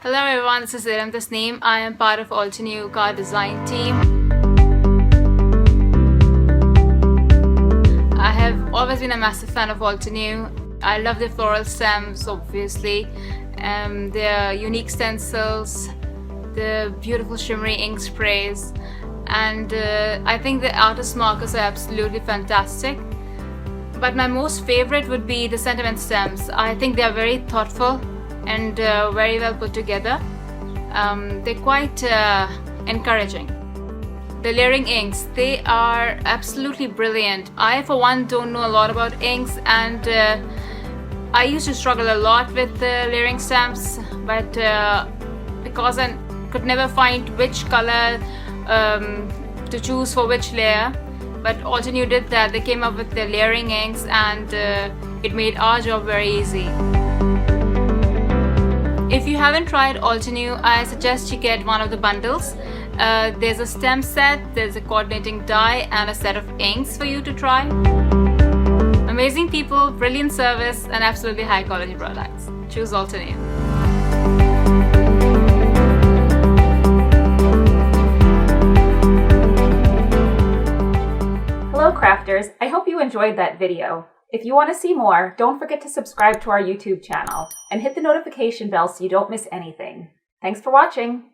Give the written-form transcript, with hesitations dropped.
Hello everyone, this is Erum Tasneem. I am part of Altenew car design team. I have always been a massive fan of Altenew. I love the floral stems, obviously, their unique stencils, the beautiful shimmery ink sprays, and I think the artist markers are absolutely fantastic. But my most favorite would be the sentiment stems. I think they are very thoughtful and very well put together. They're quite encouraging. The layering inks, they are absolutely brilliant. I for one don't know a lot about inks, and I used to struggle a lot with the layering stamps, but because I could never find which color to choose for which layer, but Altenew did that. They came up with the layering inks, and it made our job very easy. If you haven't tried Altenew, I suggest you get one of the bundles. There's a stem set, there's a coordinating die, and a set of inks for you to try. Amazing people, brilliant service, and absolutely high quality products. Choose Altenew. Hello crafters, I hope you enjoyed that video. If you want to see more, don't forget to subscribe to our YouTube channel and hit the notification bell so you don't miss anything. Thanks for watching!